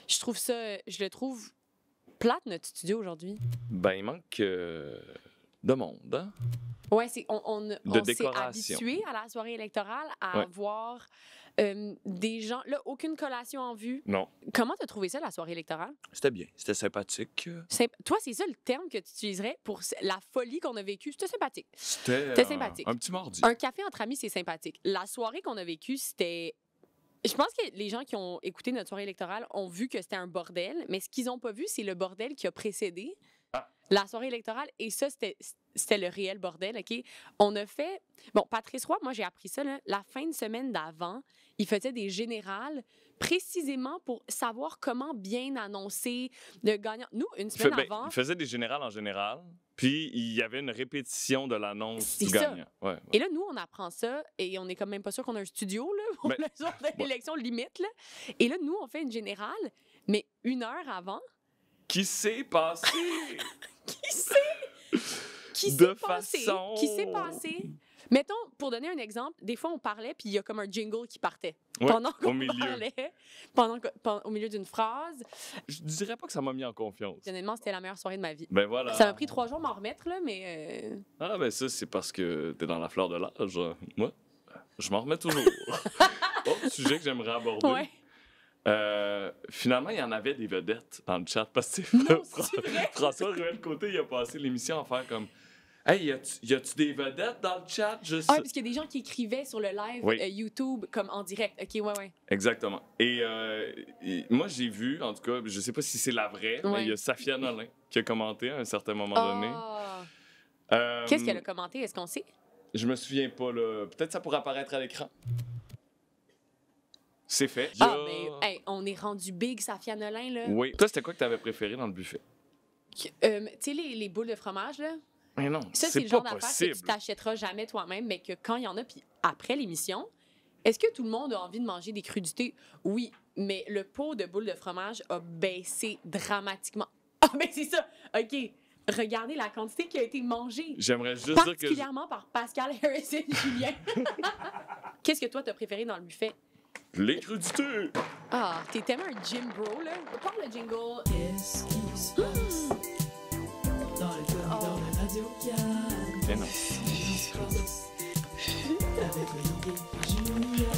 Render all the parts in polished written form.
Je trouve ça, je le trouve plate, notre studio aujourd'hui. Ben, il manque de monde, hein? Ouais, on s'est décoration. habitué à la soirée électorale à Ouais. avoir des gens. Là, aucune collation en vue. Non. Comment t'as trouvé ça, la soirée électorale? C'était bien, c'était sympathique. Toi, c'est ça le terme que tu utiliserais pour la folie qu'on a vécue. C'était sympathique. C'était sympathique. un petit mardi. Un café entre amis, c'est sympathique. La soirée qu'on a vécue, c'était. Je pense que les gens qui ont écouté notre soirée électorale ont vu que c'était un bordel, mais ce qu'ils n'ont pas vu, c'est le bordel qui a précédé la soirée électorale. Et ça, c'était le réel bordel, OK? On a fait... Bon, Patrice Roy, moi, j'ai appris ça, là, la fin de semaine d'avant, il faisait des générales précisément pour savoir comment bien annoncer le gagnant. Nous, une semaine avant... Il faisait des générales en général, puis il y avait une répétition de l'annonce du ça. gagnant. Ouais. Et là, nous, on apprend ça et on est quand même pas sûr qu'on a un studio là, pour le jour de l'élection limite. Là. Et là, nous, on fait une générale, mais 1 heure avant. Qui s'est passé? Qui s'est passé? Mettons, pour donner un exemple, des fois, on parlait, puis il y a comme un jingle qui partait. Ouais, pendant qu'on au milieu. parlait, au milieu d'une phrase. Je dirais pas que ça m'a mis en confiance. Honnêtement, c'était la meilleure soirée de ma vie. Ben voilà. Ça m'a pris 3 jours de m'en remettre, là, mais... Ah, ben ça, c'est parce que t'es dans la fleur de l'âge. Moi, je m'en remets toujours. Autre sujet que j'aimerais aborder. Ouais. Finalement, il y en avait des vedettes dans le chat. Parce que Non, c'est vrai? François Ruel-Côté, il a passé l'émission à faire comme... Hey, y a-tu des vedettes dans le chat? Ah, parce qu'il y a des gens qui écrivaient sur le live YouTube comme en direct. OK, ouais. Exactement. Et moi, j'ai vu, en tout cas, je sais pas si c'est la vraie, mais il y a Safia Nolin qui a commenté à un certain moment donné. Qu'est-ce qu'elle a commenté? Est-ce qu'on sait? Je me souviens pas, là. Peut-être ça pourrait apparaître à l'écran. C'est fait. Mais hey, on est rendu big, Safia Nolin, là. Oui. Toi, c'était quoi que t'avais préféré dans le buffet? Tu sais, les boules de fromage, là? Mais non, ça, c'est le genre d'affaire que tu t'achèteras jamais toi-même, mais que quand il y en a, puis après l'émission, est-ce que tout le monde a envie de manger des crudités? Oui, mais le pot de boules de fromage a baissé dramatiquement. Ah, ben c'est ça! OK. Regardez la quantité qui a été mangée. J'aimerais juste dire que... Particulièrement par Pascal Harrison Julien. Qu'est-ce que toi, t'as préféré dans le buffet? Les crudités! Ah, t'es tellement un gym bro, là. Parle le jingle. Qu'est-ce qui se passe dans le corridor de Radio-Can? Mais non. Avec Olivier et Julia.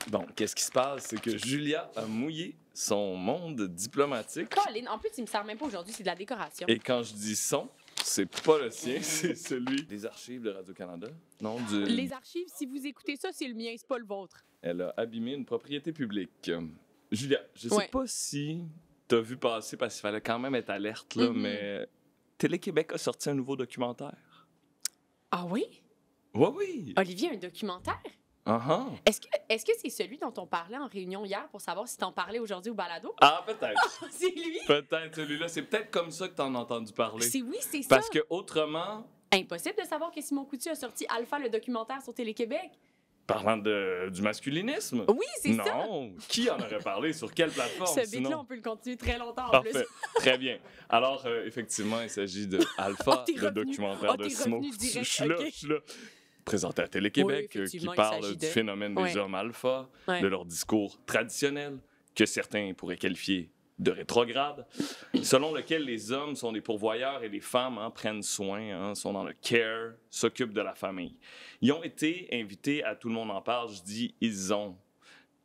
Bon, qu'est-ce qui se passe? C'est que Julia a mouillé son monde diplomatique. Colin, en plus, il me sert même pas aujourd'hui, c'est de la décoration. Et quand je dis son, c'est pas le sien, c'est celui des archives de Radio-Canada. Non, Les archives, si vous écoutez ça, c'est le mien, c'est pas le vôtre. Elle a abîmé une propriété publique. Julia, je sais pas si t'as vu passer, parce qu'il fallait quand même être alerte, là, mais Télé-Québec a sorti un nouveau documentaire. Ah oui? Oui. Olivier, un documentaire? Est-ce que c'est celui dont on parlait en réunion hier pour savoir si t'en parlais aujourd'hui au balado? Ah, peut-être. C'est lui? Peut-être celui-là. C'est peut-être comme ça que t'en as entendu parler. C'est ça. Parce que autrement... Impossible de savoir que Simon Coutu a sorti Alpha, le documentaire sur Télé-Québec. Parlant du masculinisme. Oui, c'est ça. Non. Qui en aurait parlé? Sur quelle plateforme? Ce bit-là, on peut le continuer très longtemps en Parfait. plus. Très bien. Alors, effectivement, il s'agit de Alpha, le documentaire de Simon Coutu. Je suis là. Présenté à Télé-Québec, qui parle du phénomène des hommes alpha, de leur discours traditionnel, que certains pourraient qualifier de rétrograde, selon lequel les hommes sont des pourvoyeurs et les femmes prennent soin, sont dans le care, s'occupent de la famille. Ils ont été invités à Tout le monde en parle, je dis ils ont.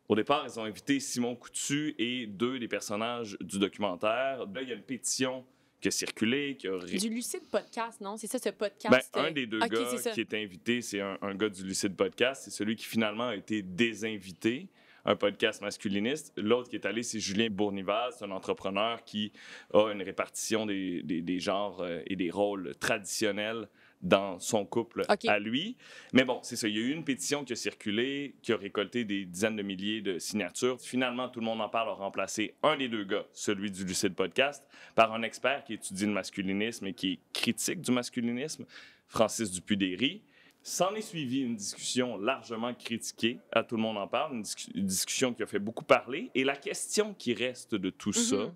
Au départ, ils ont invité Simon Coutu et 2 des personnages du documentaire. Là, il y a une pétition qui a circulé, qui a... Du Lucide Podcast, non? C'est ça, ce podcast? Un des 2 gars qui est invité, c'est un gars du Lucide Podcast. C'est celui qui, finalement, a été désinvité, un podcast masculiniste. L'autre qui est allé, c'est Julien Bournivaz, un entrepreneur qui a une répartition des genres et des rôles traditionnels dans son couple à lui. Mais bon, c'est ça. Il y a eu une pétition qui a circulé, qui a récolté des dizaines de milliers de signatures. Finalement, Tout le monde en parle a remplacé un des 2 gars, celui du Lucide Podcast, par un expert qui étudie le masculinisme et qui est critique du masculinisme, Francis Dupuy-Derry. S'en est suivi une discussion largement critiquée à Tout le monde en parle, une discussion qui a fait beaucoup parler. Et la question qui reste de tout ça,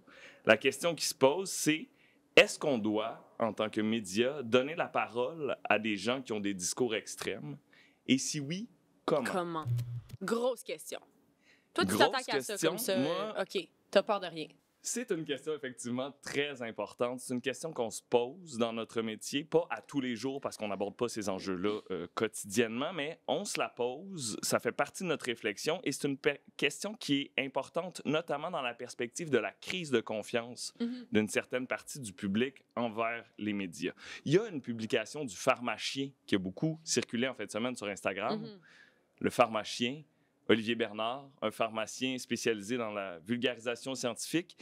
la question qui se pose, c'est est-ce qu'on doit, en tant que média, donner la parole à des gens qui ont des discours extrêmes? Et si oui, comment? Grosse question. Toi, tu t'attaques à ça comme ça. Moi, T'as peur de rien. C'est une question effectivement très importante. C'est une question qu'on se pose dans notre métier, pas à tous les jours parce qu'on n'aborde pas ces enjeux-là quotidiennement, mais on se la pose, ça fait partie de notre réflexion et c'est une question qui est importante, notamment dans la perspective de la crise de confiance d'une certaine partie du public envers les médias. Il y a une publication du pharmacien qui a beaucoup circulé en fin de semaine sur Instagram. Le pharmacien, Olivier Bernard, un pharmacien spécialisé dans la vulgarisation scientifique,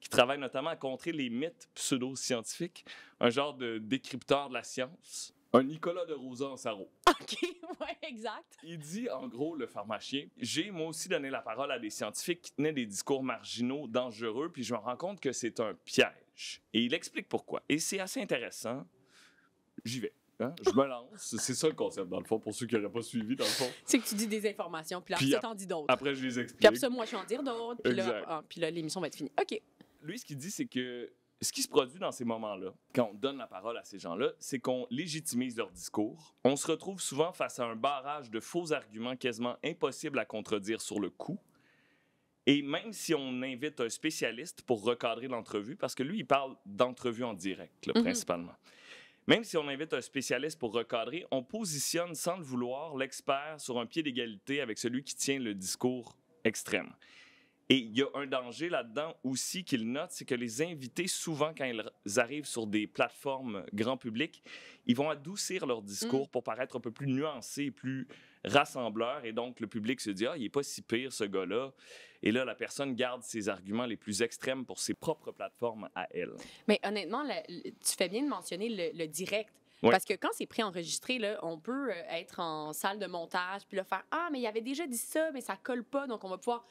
qui travaille notamment à contrer les mythes pseudo-scientifiques, un genre de décrypteur de la science, un Nicolas de Rosa en sarrau. OK, ouais, exact. Il dit, en gros, le pharmacien, j'ai moi aussi donné la parole à des scientifiques qui tenaient des discours marginaux dangereux, puis je me rends compte que c'est un piège. Et il explique pourquoi. Et c'est assez intéressant. J'y vais. Hein? Je me lance. C'est ça le concept, dans le fond, pour ceux qui n'auraient pas suivi, dans le fond. C'est que tu dis des informations, puis là, ça t'en dit d'autres. Après, je les explique. Puis après ça, moi, je vais en dire d'autres, puis là, l'émission va être finie. OK. Lui, ce qu'il dit, c'est que ce qui se produit dans ces moments-là, quand on donne la parole à ces gens-là, c'est qu'on légitimise leur discours. On se retrouve souvent face à un barrage de faux arguments quasiment impossibles à contredire sur le coup. Et même si on invite un spécialiste pour recadrer l'entrevue, parce que lui, il parle d'entrevue en direct, là, principalement. Même si on invite un spécialiste pour recadrer, on positionne sans le vouloir l'expert sur un pied d'égalité avec celui qui tient le discours extrême. Et il y a un danger là-dedans aussi qu'il note, c'est que les invités, souvent, quand ils arrivent sur des plateformes grand public, ils vont adoucir leur discours pour paraître un peu plus nuancé et plus rassembleur. Et donc, le public se dit « Ah, il n'est pas si pire, ce gars-là. » Et là, la personne garde ses arguments les plus extrêmes pour ses propres plateformes à elle. Mais honnêtement, tu fais bien de mentionner le direct. Ouais. Parce que quand c'est préenregistré, là, on peut être en salle de montage puis là, faire « Ah, mais il avait déjà dit ça, mais ça colle pas. » Donc, on va pouvoir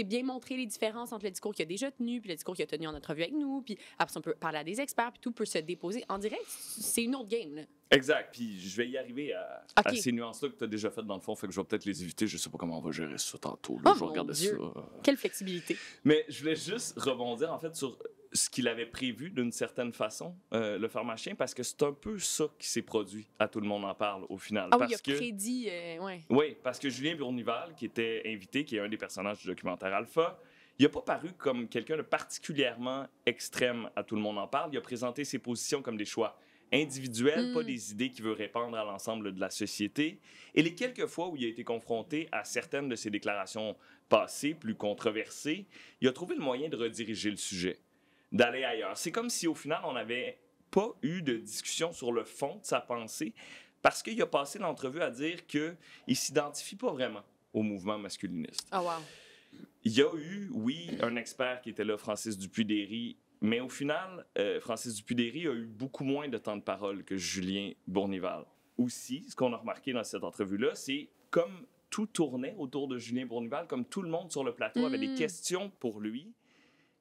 bien montrer les différences entre le discours qu'il a déjà tenu puis le discours qu'il a tenu en entrevue avec nous. Puis après, on peut parler à des experts puis tout peut se déposer. En direct, c'est une autre game, là. Exact. Puis je vais y arriver à ces nuances-là que tu as déjà faites dans le fond. Fait que je vais peut-être les éviter. Je sais pas comment on va gérer ça tantôt. Là. Je vais regarder ça. Quelle flexibilité. Mais je voulais juste rebondir, en fait, sur ce qu'il avait prévu d'une certaine façon, le pharmacien, parce que c'est un peu ça qui s'est produit. À Tout le monde en parle, au final. Ah oui, il a prédit, ouais. Oui, parce que Julien Bournival, qui était invité, qui est un des personnages du documentaire Alpha, il n'a pas paru comme quelqu'un de particulièrement extrême à Tout le monde en parle. Il a présenté ses positions comme des choix individuels, pas des idées qu'il veut répandre à l'ensemble de la société. Et les quelques fois où il a été confronté à certaines de ses déclarations passées, plus controversées, il a trouvé le moyen de rediriger le sujet, d'aller ailleurs. C'est comme si, au final, on n'avait pas eu de discussion sur le fond de sa pensée, parce qu'il a passé l'entrevue à dire qu'il ne s'identifie pas vraiment au mouvement masculiniste. Oh, wow. Il y a eu, oui, un expert qui était là, Francis Dupuy-Derry, mais au final, Francis Dupuy-Derry a eu beaucoup moins de temps de parole que Julien Bournival. Aussi, ce qu'on a remarqué dans cette entrevue-là, c'est comme tout tournait autour de Julien Bournival, comme tout le monde sur le plateau avait des questions pour lui,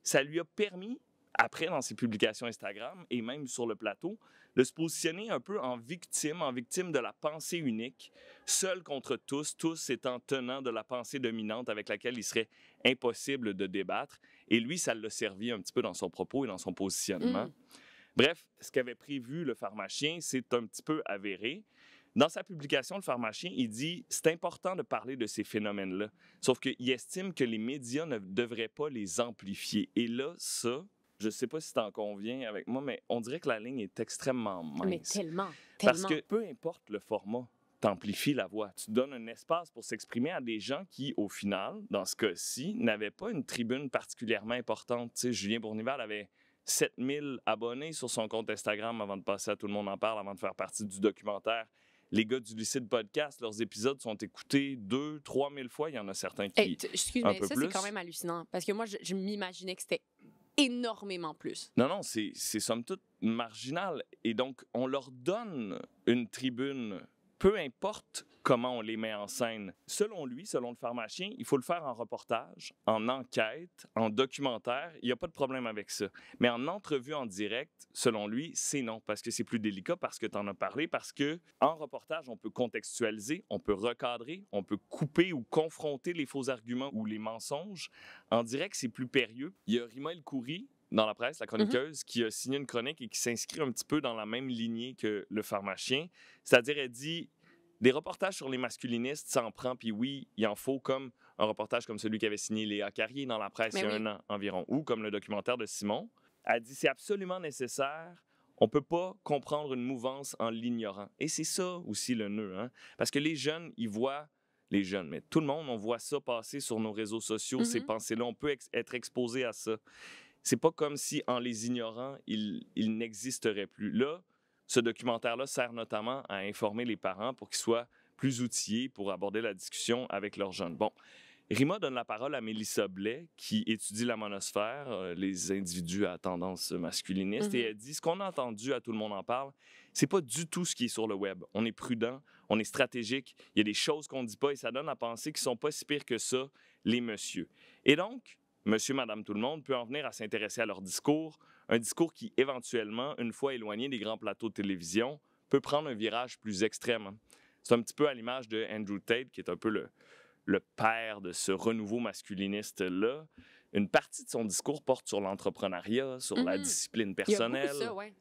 ça lui a permis, après dans ses publications Instagram et même sur le plateau, de se positionner un peu en victime de la pensée unique, seul contre tous étant tenant de la pensée dominante avec laquelle il serait impossible de débattre. Et lui, ça l'a servi un petit peu dans son propos et dans son positionnement. Bref, ce qu'avait prévu le pharmacien, c'est un petit peu avéré. Dans sa publication, le pharmacien, il dit « C'est important de parler de ces phénomènes-là. » Sauf qu'il estime que les médias ne devraient pas les amplifier. Et là, ça, je ne sais pas si tu en conviens avec moi, mais on dirait que la ligne est extrêmement mince. Mais tellement. Parce que peu importe le format, t'amplifies la voix. Tu donnes un espace pour s'exprimer à des gens qui, au final, dans ce cas-ci, n'avaient pas une tribune particulièrement importante. Tu sais, Julien Bournival avait 7000 abonnés sur son compte Instagram avant de passer à Tout le monde en parle, avant de faire partie du documentaire. Les gars du Lucide Podcast, leurs épisodes sont écoutés 2-3 000 fois. Il y en a certains qui excuse-moi, ça, c'est quand même hallucinant. Parce que moi, je m'imaginais que c'était énormément plus. Non, c'est somme toute marginal. Et donc, on leur donne une tribune, peu importe comment on les met en scène. Selon lui, selon le pharmacien, il faut le faire en reportage, en enquête, en documentaire. Il n'y a pas de problème avec ça. Mais en entrevue en direct, selon lui, c'est non, parce que c'est plus délicat, parce que tu en as parlé, parce que en reportage, on peut contextualiser, on peut recadrer, on peut couper ou confronter les faux arguments ou les mensonges. En direct, c'est plus périlleux. Il y a Rima El Khoury, dans la presse, la chroniqueuse, qui a signé une chronique et qui s'inscrit un petit peu dans la même lignée que le pharmacien. C'est-à-dire, elle dit des reportages sur les masculinistes, ça en prend, puis oui, il en faut, comme un reportage comme celui qu'avait signé Léa Carrier dans la presse il y a un an environ, ou comme le documentaire de Simon. Elle dit, c'est absolument nécessaire. On ne peut pas comprendre une mouvance en l'ignorant. Et c'est ça aussi le nœud, hein? Parce que les jeunes, ils voient, les jeunes, mais tout le monde, on voit ça passer sur nos réseaux sociaux, ces pensées-là. On peut être exposé à ça. C'est pas comme si, en les ignorant, ils n'existeraient plus. Là, ce documentaire-là sert notamment à informer les parents pour qu'ils soient plus outillés pour aborder la discussion avec leurs jeunes. Bon, Rima donne la parole à Mélissa Blais, qui étudie la monosphère, les individus à tendance masculiniste, et elle dit, ce qu'on a entendu à Tout le monde en parle, c'est pas du tout ce qui est sur le web. On est prudent, on est stratégique, il y a des choses qu'on dit pas, et ça donne à penser qu'ils sont pas si pires que ça, les messieurs. Et donc, monsieur, madame, tout le monde peut en venir à s'intéresser à leur discours, un discours qui, éventuellement, une fois éloigné des grands plateaux de télévision, peut prendre un virage plus extrême. C'est un petit peu à l'image de Andrew Tate, qui est un peu le père de ce renouveau masculiniste-là. Une partie de son discours porte sur l'entrepreneuriat, sur la discipline personnelle. Il y a beaucoup ça,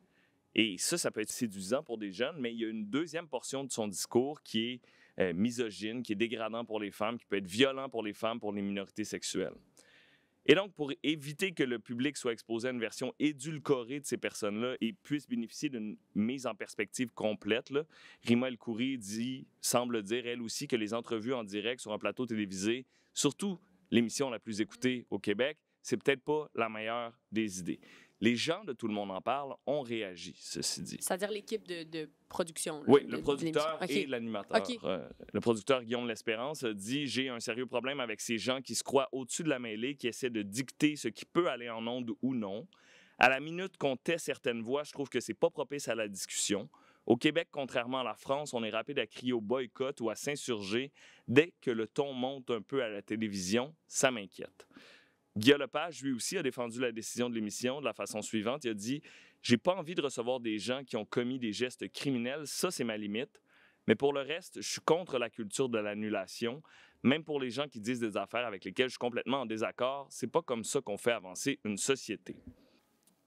Et ça peut être séduisant pour des jeunes, mais il y a une deuxième portion de son discours qui est misogyne, qui est dégradant pour les femmes, qui peut être violent pour les femmes, pour les minorités sexuelles. Et donc, pour éviter que le public soit exposé à une version édulcorée de ces personnes-là et puisse bénéficier d'une mise en perspective complète, là, Rima El Khoury semble dire, elle aussi, que les entrevues en direct sur un plateau télévisé, surtout l'émission la plus écoutée au Québec, c'est peut-être pas la meilleure des idées. Les gens de Tout le monde en parle ont réagi, ceci dit. C'est-à-dire l'équipe de production. Là, oui, le producteur et l'animateur. Okay. Le producteur Guillaume L'Espérance dit « J'ai un sérieux problème avec ces gens qui se croient au-dessus de la mêlée, qui essaient de dicter ce qui peut aller en onde ou non. À la minute qu'on tait certaines voix, je trouve que c'est pas propice à la discussion. Au Québec, contrairement à la France, on est rapide à crier au boycott ou à s'insurger. Dès que le ton monte un peu à la télévision, ça m'inquiète. » Guillaume Lepage, lui aussi, a défendu la décision de l'émission de la façon suivante. Il a dit « J'ai pas envie de recevoir des gens qui ont commis des gestes criminels. Ça, c'est ma limite. Mais pour le reste, je suis contre la culture de l'annulation. Même pour les gens qui disent des affaires avec lesquelles je suis complètement en désaccord, c'est pas comme ça qu'on fait avancer une société. »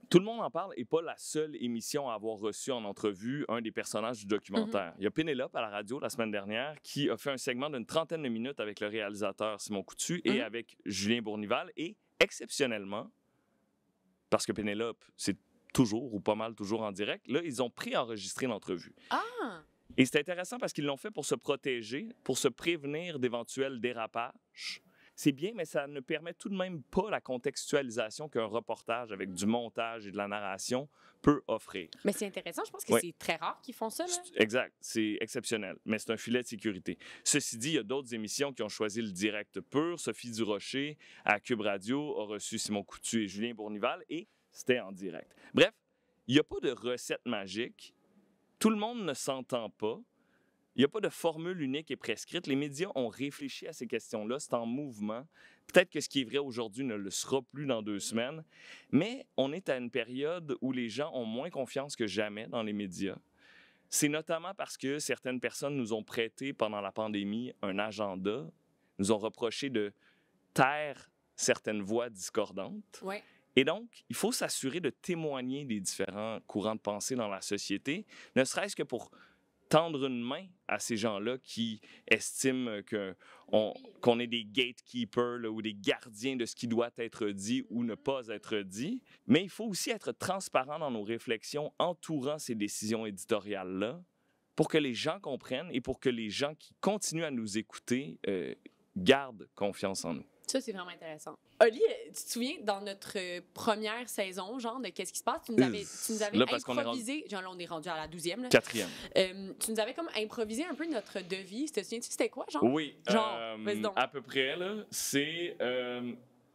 Tout le monde en parle n'est pas la seule émission à avoir reçu en entrevue un des personnages du documentaire. Il y a Pénélope à la radio la semaine dernière qui a fait un segment d'une 30aine de minutes avec le réalisateur Simon Coutu et avec Julien Bournival. Et exceptionnellement, parce que Pénélope, c'est toujours ou pas mal toujours en direct, là, ils ont préenregistré l'entrevue. Ah! Et c'est intéressant parce qu'ils l'ont fait pour se protéger, pour se prévenir d'éventuels dérapages. C'est bien, mais ça ne permet tout de même pas la contextualisation qu'un reportage avec du montage et de la narration peut offrir. Mais c'est intéressant, je pense que c'est très rare qu'ils font ça. Là. Exact, c'est exceptionnel, mais c'est un filet de sécurité. Ceci dit, il y a d'autres émissions qui ont choisi le direct pur. Sophie Durocher, à Cube Radio, a reçu Simon Coutu et Julien Bournival, et c'était en direct. Bref, il n'y a pas de recette magique. Tout le monde ne s'entend pas. Il n'y a pas de formule unique et prescrite. Les médias ont réfléchi à ces questions-là. C'est en mouvement. Peut-être que ce qui est vrai aujourd'hui ne le sera plus dans 2 semaines. Mais on est à une période où les gens ont moins confiance que jamais dans les médias. C'est notamment parce que certaines personnes nous ont prêté pendant la pandémie un agenda, nous ont reproché de taire certaines voix discordantes. Ouais. Et donc, il faut s'assurer de témoigner des différents courants de pensée dans la société, ne serait-ce que pour tendre une main à ces gens-là qui estiment qu'on est des gatekeepers là, ou des gardiens de ce qui doit être dit ou ne pas être dit. Mais il faut aussi être transparent dans nos réflexions entourant ces décisions éditoriales-là pour que les gens comprennent et pour que les gens qui continuent à nous écouter gardent confiance en nous. Ça, c'est vraiment intéressant. Oli, tu te souviens, dans notre première saison, genre, de Qu'est-ce qui se passe? Tu nous avais là, parce improvisé... Genre, là, on est rendu à la 12e. Là. 4e. Tu nous avais comme improvisé un peu notre devis. Te souviens-tu, c'était quoi, genre? Oui. Genre, vas-y donc. À peu près, là, c'est...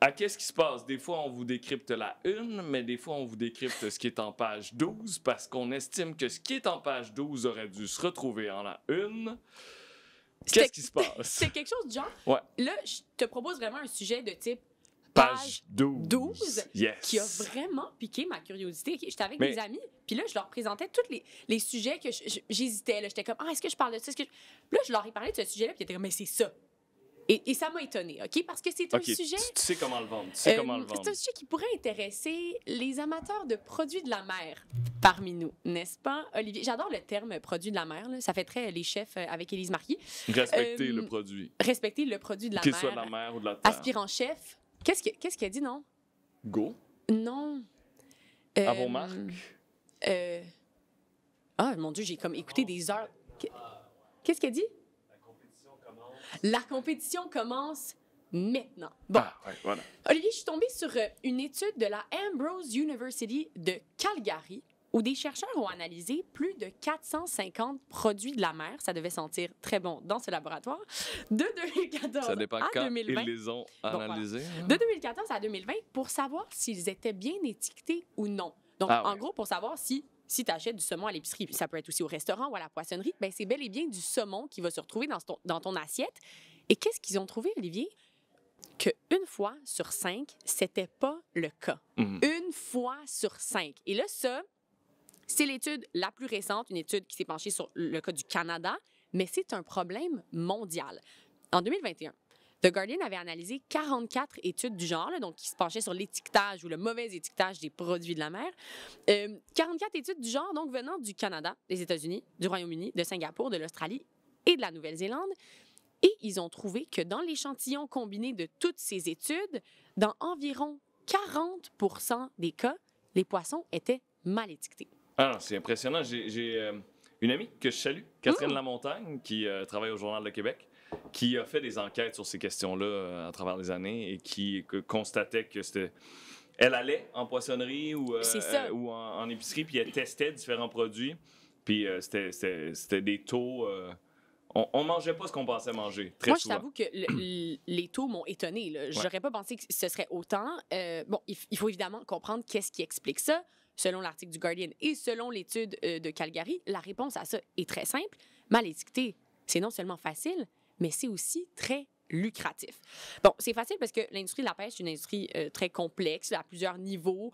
à qu'est-ce qui se passe? Des fois, on vous décrypte la une, mais des fois, on vous décrypte ce qui est en page 12 parce qu'on estime que ce qui est en page 12 aurait dû se retrouver en la une. Qu'est-ce qui se passe? C'est quelque chose de genre. Ouais. Là, je te propose vraiment un sujet de type page 12. Yes. Qui a vraiment piqué ma curiosité. J'étais avec des amis, puis là, je leur présentais tous les sujets que j'hésitais. J'étais comme, est-ce que je parle de ça? Là, je leur ai parlé de ce sujet-là, puis ils étaient comme, mais c'est ça. Et ça m'a étonnée, OK? Parce que c'est un sujet... Tu sais comment le vendre. C'est un sujet qui pourrait intéresser les amateurs de produits de la mer parmi nous, n'est-ce pas, Olivier? J'adore le terme « produit de la mer ». Là. Ça fait très les chefs avec Élise Marquis. Respecter le produit. Respecter le produit de la mer. Qu'il soit de la mer ou de la terre. Aspirant chef. Qu'est-ce qu'elle dit, non? Go. Non. À vos marques. Ah, mon Dieu, j'ai comme écouté des heures. Qu'est-ce qu'elle dit? La compétition commence maintenant. Bon. Ah, ouais, voilà. Olivier, je suis tombée sur une étude de la Ambrose University de Calgary où des chercheurs ont analysé plus de 450 produits de la mer. Ça devait sentir très bon dans ce laboratoire. De 2014 Ça dépend à quand 2020. ils les ont analysés. Bon, voilà. De 2014 à 2020 pour savoir s'ils étaient bien étiquetés ou non. Donc, en gros, pour savoir si tu achètes du saumon à l'épicerie, puis ça peut être aussi au restaurant ou à la poissonnerie, ben c'est bel et bien du saumon qui va se retrouver dans ton assiette. Et qu'est-ce qu'ils ont trouvé, Olivier? Qu'une fois sur 5, c'était pas le cas. Une fois sur 5. Et là, ça, c'est l'étude la plus récente, une étude qui s'est penchée sur le cas du Canada, mais c'est un problème mondial. En 2021, The Guardian avait analysé 44 études du genre, là, donc qui se penchaient sur l'étiquetage ou le mauvais étiquetage des produits de la mer. 44 études du genre, donc venant du Canada, des États-Unis, du Royaume-Uni, de Singapour, de l'Australie et de la Nouvelle-Zélande. Et ils ont trouvé que dans l'échantillon combiné de toutes ces études, dans environ 40% des cas, les poissons étaient mal étiquetés. Ah non, c'est impressionnant. J'ai une amie que je salue, Catherine Lamontagne, qui travaille au Journal de Québec, qui a fait des enquêtes sur ces questions-là à travers les années et qui constatait que c'était... Elle allait en poissonnerie ou en épicerie, puis elle testait différents produits, puis c'était des taux... on mangeait pas ce qu'on pensait manger, très souvent. Moi, je t'avoue que les taux m'ont étonnée. J'aurais pas pensé que ce serait autant. Il faut évidemment comprendre qu'est-ce qui explique ça. Selon l'article du Guardian et selon l'étude de Calgary, la réponse à ça est très simple. Mal étiqueté, c'est non seulement facile, mais c'est aussi très lucratif. Bon, c'est facile parce que l'industrie de la pêche est une industrie très complexe, à plusieurs niveaux,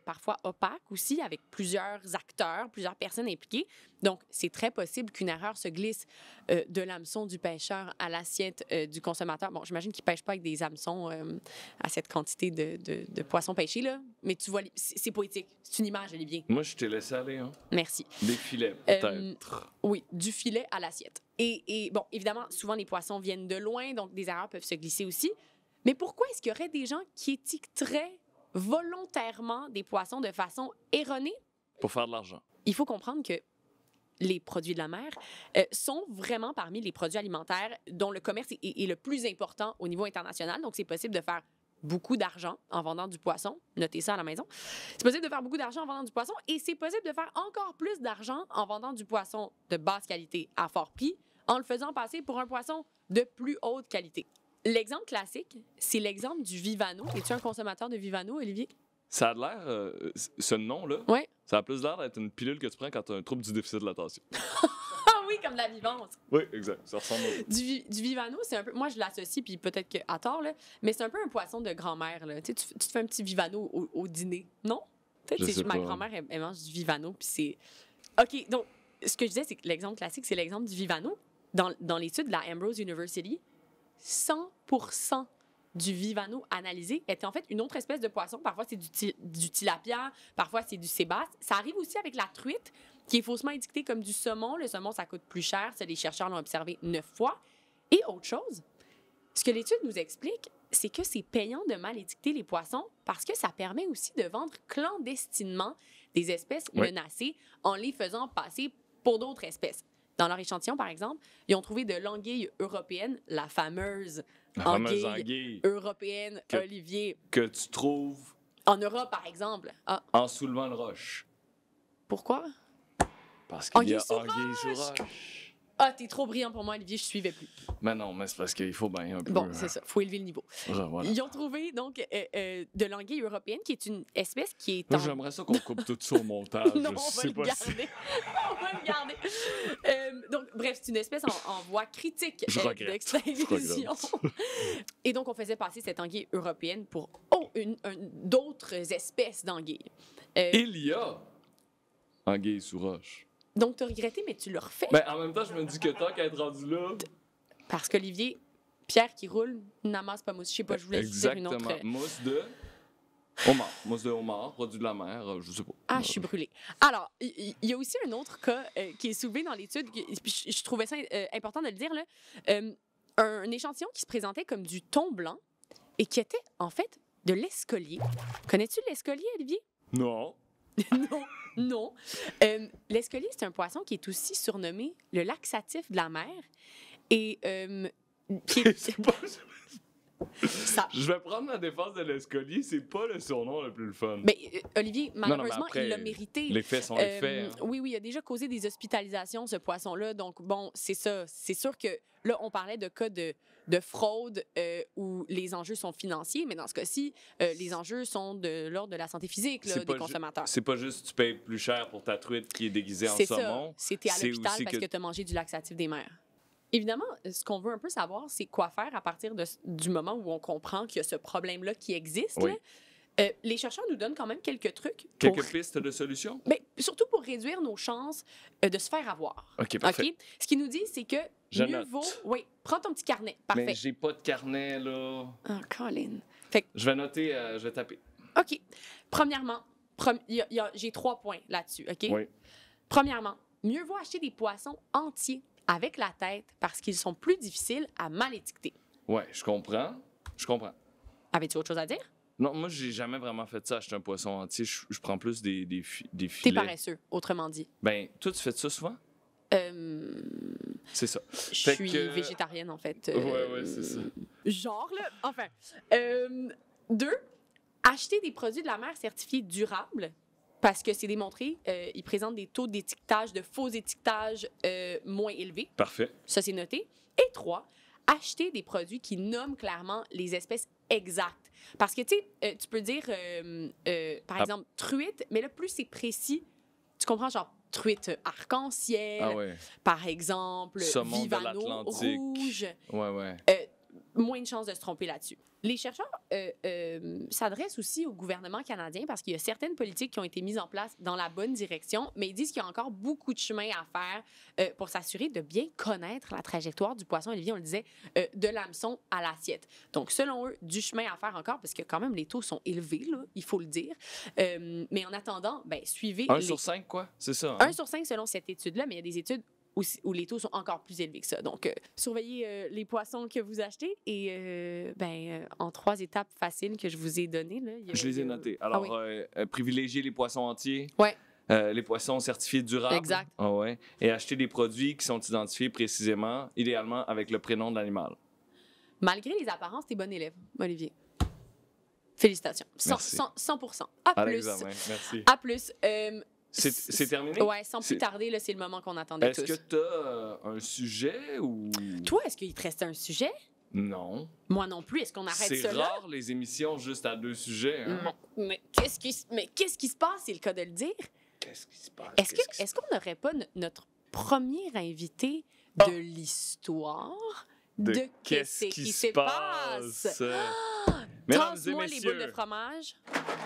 parfois opaque aussi, avec plusieurs acteurs, plusieurs personnes impliquées. Donc, c'est très possible qu'une erreur se glisse de l'hameçon du pêcheur à l'assiette du consommateur. Bon, j'imagine qu'il ne pêche pas avec des hameçons à cette quantité de poissons pêchés, là, mais tu vois, c'est poétique. C'est une image, Olivier. Moi, je t'ai laissé aller, hein? Merci. Des filets, peut-être. Oui, du filet à l'assiette. Et bon, évidemment, souvent, les poissons viennent de loin, donc des erreurs peuvent se glisser aussi. Mais pourquoi est-ce qu'il y aurait des gens qui étiqueteraient volontairement des poissons de façon erronée? Pour faire de l'argent. Il faut comprendre que les produits de la mer sont vraiment parmi les produits alimentaires dont le commerce est le plus important au niveau international. Donc, c'est possible de faire beaucoup d'argent en vendant du poisson. Notez ça à la maison. C'est possible de faire beaucoup d'argent en vendant du poisson et c'est possible de faire encore plus d'argent en vendant du poisson de basse qualité à fort prix en le faisant passer pour un poisson de plus haute qualité. L'exemple classique, c'est l'exemple du Vivano. Es-tu un consommateur de Vivano, Olivier? Ça a l'air, ce nom-là, ça a plus l'air d'être une pilule que tu prends quand tu as un trouble du déficit de l'attention. Ah oui, comme la vivance. Oui, exact. Ça ressemble au... Du Vivano, c'est un peu... Moi, je l'associe, puis peut-être qu'à tort, là, mais c'est un peu un poisson de grand-mère. Là. Tu te fais un petit Vivano au dîner, non? Ma grand-mère, elle mange du Vivano, puis c'est... OK, donc, ce que je disais, c'est que l'exemple classique, c'est l'exemple du Vivano. Dans l'étude de la Ambrose University, 100% du Vivano analysé était en fait une autre espèce de poisson. Parfois, c'est du tilapia, parfois, c'est du sébasse. Ça arrive aussi avec la truite, qui est faussement étiquetée comme du saumon. Le saumon, ça coûte plus cher. Ça, les chercheurs l'ont observé 9 fois. Et autre chose, ce que l'étude nous explique, c'est que c'est payant de mal étiqueter les poissons parce que ça permet aussi de vendre clandestinement des espèces menacées en les faisant passer pour d'autres espèces. Dans leur échantillon, par exemple, ils ont trouvé de l'anguille européenne, la fameuse anguille européenne, Olivier. Que tu trouves... En Europe, par exemple. En soulevant une roche. Pourquoi? Parce qu'il y a anguille sous roche. Ah, t'es trop brillant pour moi, Olivier, je suivais plus. Mais non, mais c'est parce qu'il faut bien un peu... Bon, c'est ça, il faut élever le niveau. Voilà. Ils ont trouvé, donc, de l'anguille européenne, qui est une espèce qui est... Moi, j'aimerais ça qu'on coupe tout ça au montage. Non, on va le garder. On va le garder. Donc, bref, c'est une espèce en voie critique d'extinction. Et donc, on faisait passer cette anguille européenne pour d'autres espèces d'anguilles. Il y a anguille sous roche. Donc, tu as regretté, mais tu le refais. Ben, en même temps, je me dis que tant qu'à être rendu là... Parce qu'Olivier, pierre qui roule n'amasse pas mousse. Je sais pas, je voulais dire une autre... Exactement. Mousse de homard. Mousse de homard, produit de la mer, je sais pas. Ah, je suis brûlée. Alors, il y a aussi un autre cas qui est soulevé dans l'étude, puis je trouvais ça important de le dire, là. Un échantillon qui se présentait comme du thon blanc et qui était, en fait, de l'escolier. Connais-tu l'escolier, Olivier? Non. Non. L'escolier, c'est un poisson qui est aussi surnommé le laxatif de la mer. Et qui est... C'est pas... Ça... Je vais prendre la défense de l'escolier, c'est pas le surnom le plus le fun. Mais Olivier, malheureusement, non, après, il l'a mérité. Les faits sont les faits. Hein. Oui, il a déjà causé des hospitalisations, ce poisson-là. Donc, bon, c'est ça. C'est sûr que là, on parlait de cas de fraude où les enjeux sont financiers, mais dans ce cas-ci, les enjeux sont de l'ordre de la santé physique là, des consommateurs. C'est pas juste tu payes plus cher pour ta truite qui est déguisée en saumon. C'était à l'hôpital parce que tu as mangé du laxatif des mers. Évidemment, ce qu'on veut un peu savoir, c'est quoi faire à partir du moment où on comprend qu'il y a ce problème-là qui existe. Oui. Là. Les chercheurs nous donnent quand même quelques trucs. Quelques pistes de solutions? Mais surtout pour réduire nos chances de se faire avoir. OK, parfait. Okay? Ce qu'il nous dit, c'est que mieux vaut... Oui, prends ton petit carnet. Parfait. Mais j'ai pas de carnet, là. Ah, Colin. Je vais noter, je vais taper. OK. Premièrement, j'ai 3 points là-dessus, OK? Oui. Premièrement, mieux vaut acheter des poissons entiers avec la tête parce qu'ils sont plus difficiles à mal étiqueter. Ouais, je comprends. Avais-tu autre chose à dire? Non, moi, j'ai jamais vraiment fait ça, acheter un poisson entier. Je prends plus des filets. T'es paresseux, autrement dit. Ben, toi, tu fais ça souvent? C'est ça. Je suis végétarienne, en fait. Ouais, c'est ça. Genre, là, enfin. 2, acheter des produits de la mer certifiés durables. Parce que c'est démontré, ils présentent des taux d'étiquetage, de faux étiquetage moins élevés. Parfait. Ça, c'est noté. Et 3, acheter des produits qui nomment clairement les espèces exactes. Parce que, tu sais, tu peux dire, par exemple, truite, mais là, plus c'est précis, tu comprends, genre, truite arc-en-ciel, par exemple, saumon Vivano rouge. Ouais. Moins de chances de se tromper là-dessus. Les chercheurs s'adressent aussi au gouvernement canadien parce qu'il y a certaines politiques qui ont été mises en place dans la bonne direction, mais ils disent qu'il y a encore beaucoup de chemin à faire pour s'assurer de bien connaître la trajectoire du poisson. Olivier, on le disait, de l'hameçon à l'assiette. Donc, selon eux, du chemin à faire encore parce que quand même, les taux sont élevés, là, il faut le dire. Mais en attendant, suivez... 1 sur 5, quoi? C'est ça? Hein? 1 sur 5 selon cette étude-là, mais il y a des études où les taux sont encore plus élevés que ça. Donc, surveillez les poissons que vous achetez et, en 3 étapes faciles que je vous ai données. Là, je les ai notées. Alors, privilégier les poissons entiers. Ouais. Les poissons certifiés durables. Exact. Ah ouais. Et acheter des produits qui sont identifiés précisément, idéalement avec le prénom de l'animal. Malgré les apparences, t'es bon élève, Olivier. Félicitations. 100%. À l'examen. Merci. À plus. C'est terminé? Oui, sans plus tarder, là, c'est le moment qu'on attendait tous. Est-ce que tu as un sujet ou... Toi, est-ce qu'il te restait un sujet? Non. Moi non plus. Est-ce qu'on arrête ça là? C'est rare, les émissions juste à 2 sujets. Hein? Mais qu'est-ce qui se passe? C'est le cas de le dire. Qu'est-ce qui se passe? Est-ce qu'on n'aurait pas notre premier invité de l'histoire de qu'est-ce qui se passe? Tasse-moi les boules de fromage.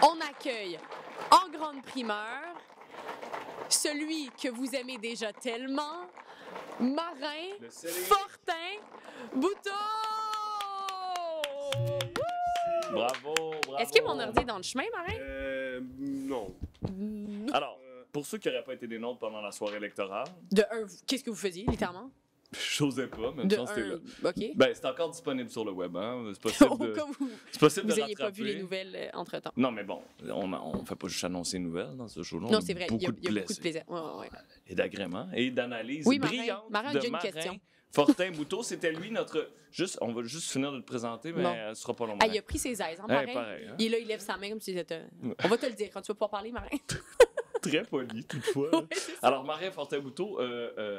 On accueille en grande primeur celui que vous aimez déjà tellement, Marin Fortin Bouteau! Bravo! Est-ce que mon ordi est dans le chemin, Marin? Non. Alors, pour ceux qui n'auraient pas été des nôtres pendant la soirée électorale... Qu'est-ce que vous faisiez, littéralement? J'osais pas, mais une chance t'es là. OK. C'est encore disponible sur le web, hein? C'est possible Au cas où vous n'ayez pas vu les nouvelles entre-temps. Non, mais bon, on fait pas juste annoncer les nouvelles dans ce show-là. Non, c'est vrai, il y a beaucoup de plaisir. Ouais. Et d'agrément, et d'analyse brillante Marin, j'ai une question. Fortin Bouteau, c'était lui notre... On va juste finir de le présenter, mais ce sera pas long. Il a pris ses aises, Marin. Pareil, hein? Et là, il lève sa main comme si c'était... On va te le dire quand tu vas pouvoir parler, Marin. Très poli, toutefois. Oui, alors, Marin Fortin-Bouteau,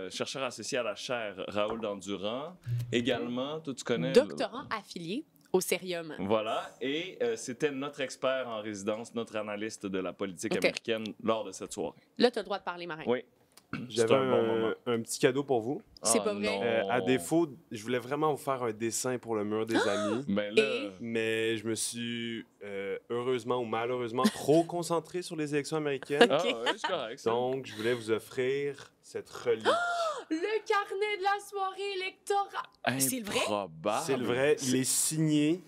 chercheur associé à la chaire Raoul Dandurand. Également, toi, tu connais... Doctorant affilié au Cérium. Voilà, et c'était notre expert en résidence, notre analyste de la politique américaine lors de cette soirée. Là, tu as le droit de parler, Marin. Oui. J'avais un petit cadeau pour vous. C'est pas vrai? À défaut, je voulais vraiment vous faire un dessin pour le mur des amis. Mais je me suis, heureusement ou malheureusement, trop concentré sur les élections américaines. Ah ouais, c'est correct. Ça. Donc, je voulais vous offrir cette relique. Le carnet de la soirée électorale. C'est le vrai? Improbable. C'est le vrai. Il est signé.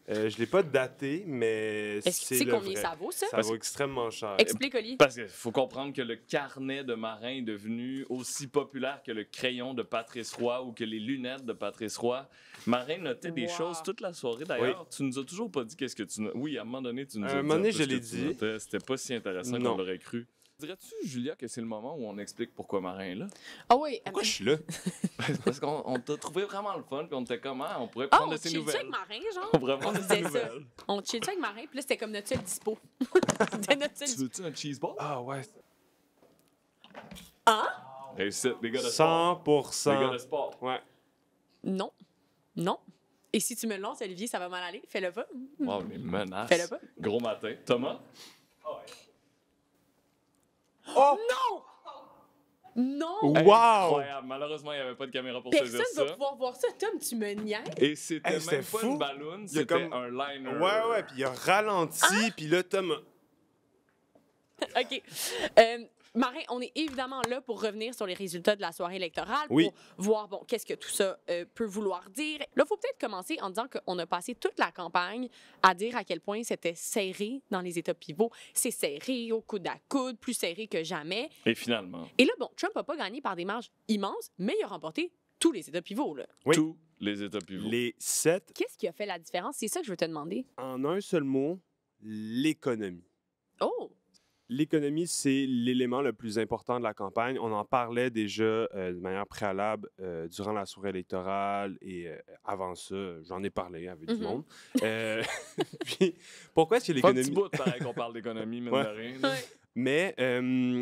Je ne l'ai pas daté, mais est-ce que tu sais combien ça vaut, ça? Ça vaut extrêmement cher. Explique, Oli. Parce qu'il faut comprendre que le carnet de marin est devenu aussi populaire que le crayon de Patrice Roy ou que les lunettes de Patrice Roy. Marin notait des choses toute la soirée. D'ailleurs, tu nous as toujours pas dit qu'est-ce que tu notais. Oui, à un moment donné, tu nous as dit. À un moment donné, je l'ai dit. C'était pas si intéressant qu'on l'aurait cru. Dirais-tu, Julia, que c'est le moment où on explique pourquoi Marin est là? Ah oui. Pourquoi je suis là? Parce qu'on t'a trouvé vraiment le fun, puis on était comment? On pourrait prendre de ses nouvelles. On chill avec Marin, genre? On pourrait prendre de ses nouvelles. On chill avec Marin, puis là, c'était comme notre seul dispo. C'était notre seul Tu veux-tu un cheese ball? Ah ouais. Hein? Réussite, les gars de sport. 100%. Les gars de sport. Ouais. Non. Non. Et si tu me le lances, Olivier, ça va mal aller. Fais-le pas. Wow, les menaces. Fais-le pas. Gros matin. Thomas? Oh! Non! Non! Wow! Incroyable. Malheureusement, il n'y avait pas de caméra pour saisir Personne ça. va pouvoir voir ça. Tom, tu me niaises. Et c'était Hey, c'était même pas fou. une balloune, Il y a c'était comme- un liner. Ouais, puis il a ralenti, puis là, Tom... OK. Marin, on est évidemment là pour revenir sur les résultats de la soirée électorale, Oui. pour voir, bon, qu'est-ce que tout ça peut vouloir dire. Là, il faut peut-être commencer en disant qu'on a passé toute la campagne à dire à quel point c'était serré dans les États pivots. C'est serré, au coude à coude, plus serré que jamais. Et finalement, Et là, bon, Trump n'a pas gagné par des marges immenses, mais il a remporté tous les États pivots, là. Oui. tous les États pivots. Les 7, Qu'est-ce qui a fait la différence? C'est ça que je veux te demander. en un seul mot, l'économie. Oh! L'économie, c'est l'élément le plus important de la campagne. On en parlait déjà de manière préalable durant la soirée électorale et avant ça, j'en ai parlé avec du monde. Puis, pourquoi est-ce que Pas un petit l'économie... bout, pareil, qu'on parle d'économie, mine Ouais. de rien. là. Ouais. Mais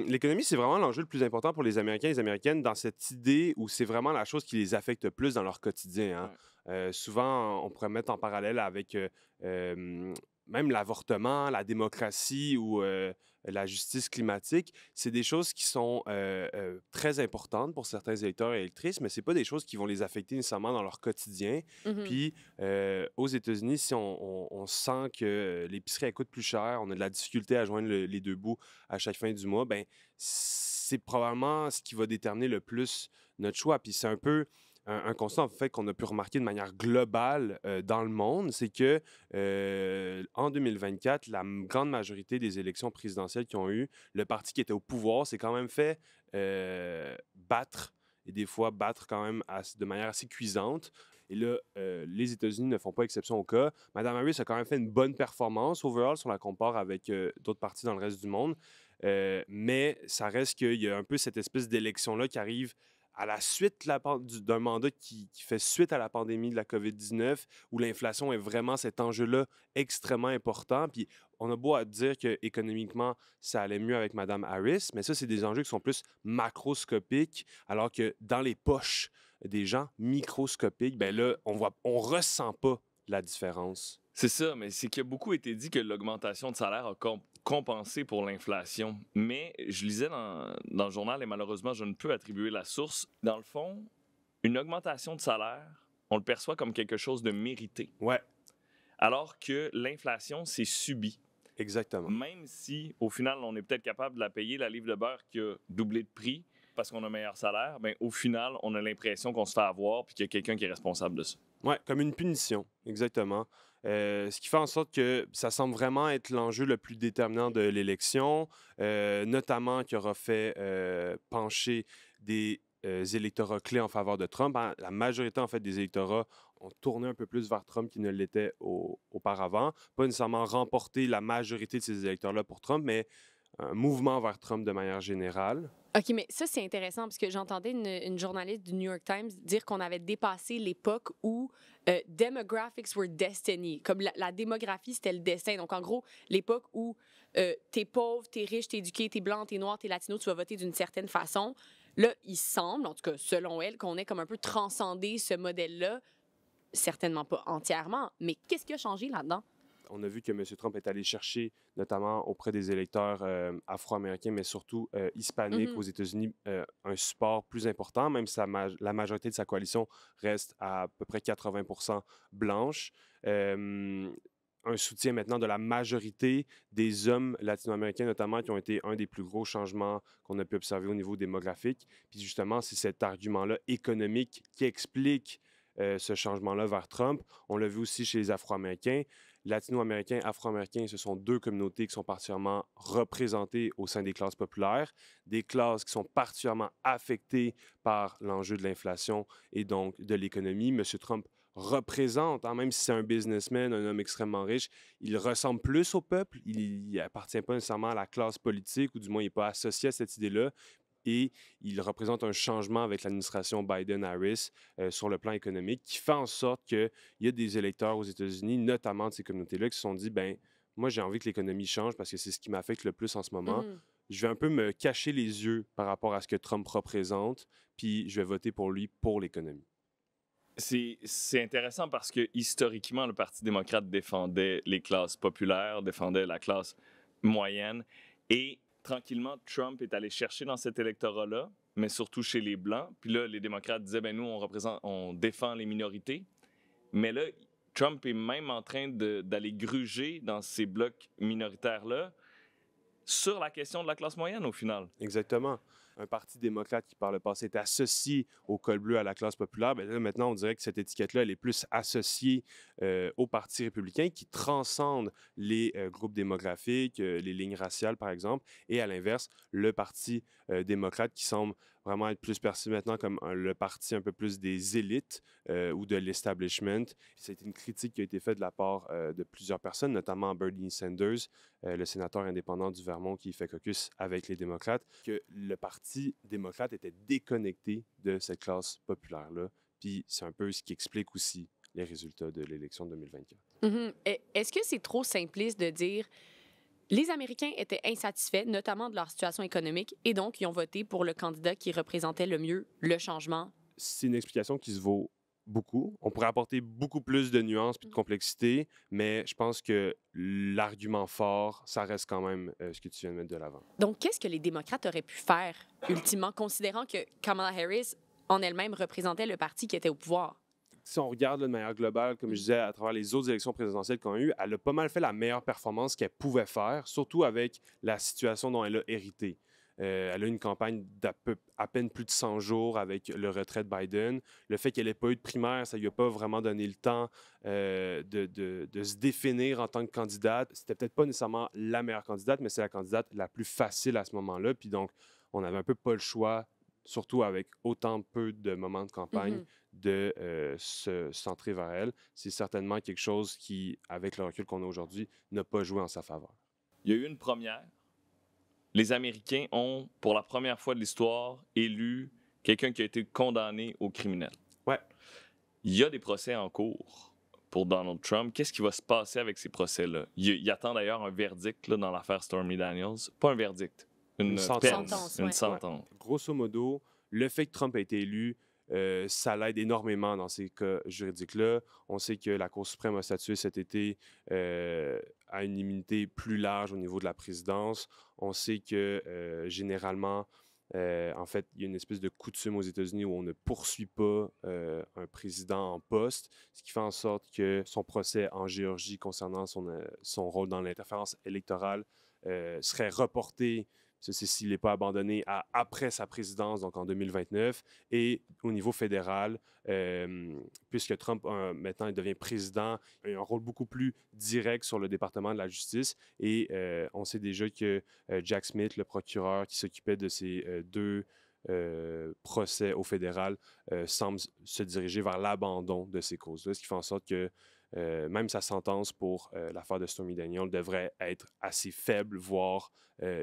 l'économie, c'est vraiment l'enjeu le plus important pour les Américains et les Américaines dans cette idée où c'est vraiment la chose qui les affecte le plus dans leur quotidien. Hein. Souvent, on pourrait mettre en parallèle avec même l'avortement, la démocratie ou la justice climatique. C'est des choses qui sont très importantes pour certains électeurs et électrices, mais ce pas des choses qui vont les affecter nécessairement dans leur quotidien. Mhm. Puis, aux États-Unis, si on sent que l'épicerie elle coûte plus cher, on a de la difficulté à joindre les deux bouts à chaque fin du mois, ben c'est probablement ce qui va déterminer le plus notre choix. Puis c'est un peu un constat, en fait, qu'on a pu remarquer de manière globale dans le monde, c'est que en 2024, la grande majorité des élections présidentielles qui ont eu, le parti qui était au pouvoir s'est quand même fait battre, et des fois battre quand même de manière assez cuisante. Et là, les États-Unis ne font pas exception au cas. Mme Harris a quand même fait une bonne performance overall si on la compare avec d'autres partis dans le reste du monde. Mais ça reste qu'il y a un peu cette espèce d'élection-là qui arrive à la suite d'un mandat qui fait suite à la pandémie de la COVID-19, où l'inflation est vraiment cet enjeu-là extrêmement important. Puis on a beau à dire qu'économiquement, ça allait mieux avec Mme Harris, mais ça, c'est des enjeux qui sont plus macroscopiques, alors que dans les poches des gens microscopiques, ben là, on ressent pas la différence. C'est ça, mais c'est qu'il y a beaucoup été dit que l'augmentation de salaire a compensé pour l'inflation. Mais je lisais dans le journal, et malheureusement, je ne peux attribuer la source. Dans le fond, une augmentation de salaire, on le perçoit comme quelque chose de mérité. Ouais, Alors que l'inflation, c'est subi. exactement. Même si, au final, on est peut-être capable de la payer, la livre de beurre qui a doublé de prix parce qu'on a un meilleur salaire, bien, au final, on a l'impression qu'on se fait avoir puis qu'il y a quelqu'un qui est responsable de ça. Ouais, comme une punition, exactement. Ce qui fait en sorte que ça semble vraiment être l'enjeu le plus déterminant de l'élection, notamment qui aura fait pencher des électorats clés en faveur de Trump. Hein. La majorité, en fait, des électorats ont tourné un peu plus vers Trump qu'ils ne l'étaient auparavant. Pas nécessairement remporter la majorité de ces électeurs-là pour Trump, mais un mouvement vers Trump de manière générale. OK, mais ça, c'est intéressant parce que j'entendais une journaliste du New York Times dire qu'on avait dépassé l'époque où demographics were destiny. Comme la démographie, c'était le destin. Donc, en gros, l'époque où t'es pauvre, t'es riche, t'es éduqué, t'es blanc, t'es noir, t'es latino, tu vas voter d'une certaine façon. Là, il semble, en tout cas, selon elle, qu'on ait comme un peu transcendé ce modèle-là. Certainement pas entièrement, mais qu'est-ce qui a changé là-dedans? On a vu que M. Trump est allé chercher, notamment auprès des électeurs afro-américains, mais surtout hispaniques aux États-Unis, un support plus important, même si la majorité de sa coalition reste à peu près 80% blanche. un soutien maintenant de la majorité des hommes latino-américains, notamment, qui ont été un des plus gros changements qu'on a pu observer au niveau démographique. Puis justement, c'est cet argument-là économique qui explique ce changement-là vers Trump. On l'a vu aussi chez les Afro-Américains. Latino-Américains, Afro-Américains, ce sont deux communautés qui sont particulièrement représentées au sein des classes populaires, des classes qui sont particulièrement affectées par l'enjeu de l'inflation et donc de l'économie. M. Trump représente, même si c'est un businessman, un homme extrêmement riche, il ressemble plus au peuple, il n'appartient pas nécessairement à la classe politique, ou du moins il n'est pas associé à cette idée-là, et il représente un changement avec l'administration Biden-Harris sur le plan économique qui fait en sorte qu'il y a des électeurs aux États-Unis, notamment de ces communautés-là, qui se sont dit, ben moi j'ai envie que l'économie change parce que c'est ce qui m'affecte le plus en ce moment. Je vais un peu me cacher les yeux par rapport à ce que Trump représente, puis je vais voter pour lui pour l'économie. C'est intéressant parce que historiquement, le Parti démocrate défendait les classes populaires, défendait la classe moyenne. Et tranquillement, Trump est allé chercher dans cet électorat-là, mais surtout chez les Blancs. Puis là, les démocrates disaient, ben nous, on défend les minorités. Mais là, Trump est même en train d'aller gruger dans ces blocs minoritaires-là sur la question de la classe moyenne, au final. Exactement. Un parti démocrate qui, par le passé, était associé au col bleu à la classe populaire, bien là, maintenant, on dirait que cette étiquette-là, elle est plus associée au Parti républicain qui transcende les groupes démographiques, les lignes raciales, par exemple, et à l'inverse, le Parti démocrate qui semble vraiment être plus perçu maintenant comme le parti un peu plus des élites ou de l'establishment. C'est une critique qui a été faite de la part de plusieurs personnes, notamment Bernie Sanders, le sénateur indépendant du Vermont qui fait caucus avec les démocrates, que le Parti démocrate était déconnecté de cette classe populaire-là. Puis c'est un peu ce qui explique aussi les résultats de l'élection de 2024. Est-ce que c'est trop simpliste de dire les Américains étaient insatisfaits, notamment de leur situation économique, et donc ils ont voté pour le candidat qui représentait le mieux le changement? C'est une explication qui se vaut beaucoup. On pourrait apporter beaucoup plus de nuances et de complexité, mais je pense que l'argument fort, ça reste quand même ce que tu viens de mettre de l'avant. Donc, qu'est-ce que les démocrates auraient pu faire, ultimement, considérant que Kamala Harris, en elle-même, représentait le parti qui était au pouvoir? Si on regarde de manière globale, comme je disais, à travers les autres élections présidentielles qu'on a eues, elle a pas mal fait la meilleure performance qu'elle pouvait faire, surtout avec la situation dont elle a hérité. Elle a une campagne d'à peine plus de 100 jours avec le retrait de Biden. Le fait qu'elle n'ait pas eu de primaire, ça ne lui a pas vraiment donné le temps de se définir en tant que candidate. C'était peut-être pas nécessairement la meilleure candidate, mais c'est la candidate la plus facile à ce moment-là. Puis donc, on n'avait un peu pas le choix, surtout avec autant peu de moments de campagne, de se centrer vers elle. C'est certainement quelque chose qui, avec le recul qu'on a aujourd'hui, n'a pas joué en sa faveur. Il y a eu une première. Les Américains ont, pour la première fois de l'histoire, élu quelqu'un qui a été condamné au criminel. Ouais. Il y a des procès en cours pour Donald Trump. Qu'est-ce qui va se passer avec ces procès-là? Il attend d'ailleurs un verdict là, dans l'affaire Stormy Daniels. Pas un verdict, une sentence. Une sentence. Ouais. Grosso modo, le fait que Trump ait été élu, ça l'aide énormément dans ces cas juridiques-là. On sait que la Cour suprême a statué cet été à une immunité plus large au niveau de la présidence. On sait que généralement, en fait, il y a une espèce de coutume aux États-Unis où on ne poursuit pas un président en poste, ce qui fait en sorte que son procès en Géorgie concernant son rôle dans l'interférence électorale serait reporté. C'est s'il n'est pas abandonné après sa présidence, donc en 2029. Et au niveau fédéral, puisque Trump, maintenant, il devient président, il a un rôle beaucoup plus direct sur le département de la justice. Et on sait déjà que Jack Smith, le procureur qui s'occupait de ces deux procès au fédéral, semble se diriger vers l'abandon de ces causes-là, ce qui fait en sorte que même sa sentence pour l'affaire de Stormy Daniels devrait être assez faible, voire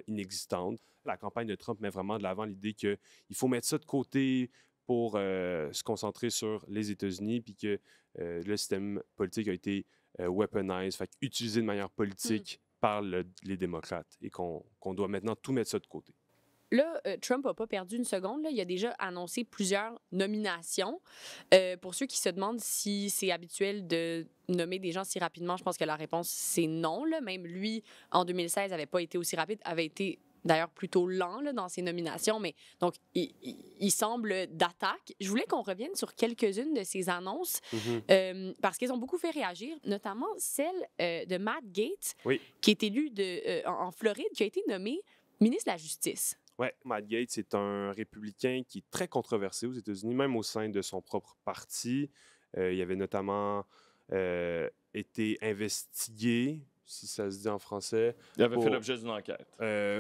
inexistante. La campagne de Trump met vraiment de l'avant l'idée qu'il faut mettre ça de côté pour se concentrer sur les États-Unis, puis que le système politique a été weaponized, fait utilisé de manière politique par les démocrates, et qu'on doit maintenant tout mettre ça de côté. Là, Trump n'a pas perdu une seconde. Là. Il a déjà annoncé plusieurs nominations. Pour ceux qui se demandent si c'est habituel de nommer des gens si rapidement, je pense que la réponse, c'est non. Là. Même lui, en 2016, n'avait pas été aussi rapide, avait été d'ailleurs plutôt lent là, dans ses nominations, mais donc il semble d'attaque. Je voulais qu'on revienne sur quelques-unes de ces annonces parce qu'elles ont beaucoup fait réagir, notamment celle de Matt Gaetz, qui est élu en Floride, qui a été nommé ministre de la Justice. Oui, Matt Gaetz est un républicain qui est très controversé aux États-Unis, même au sein de son propre parti. Il avait notamment été investigué, si ça se dit en français. Il avait fait l'objet d'une enquête.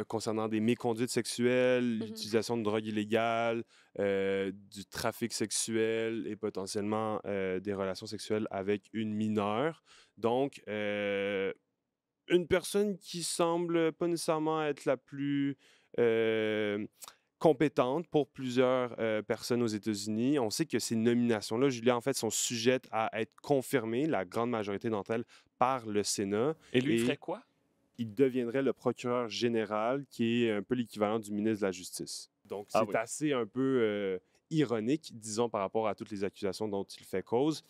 Concernant des méconduites sexuelles, l'utilisation de drogue illégale, du trafic sexuel et potentiellement des relations sexuelles avec une mineure. Donc, une personne qui semble pas nécessairement être la plus compétente pour plusieurs personnes aux États-Unis. On sait que ces nominations-là, Julia, en fait, sont sujettes à être confirmées, la grande majorité d'entre elles, par le Sénat. Et lui, il ferait quoi? Il deviendrait le procureur général, qui est un peu l'équivalent du ministre de la Justice. Donc, c'est assez un peu ironique, disons, par rapport à toutes les accusations dont il fait cause.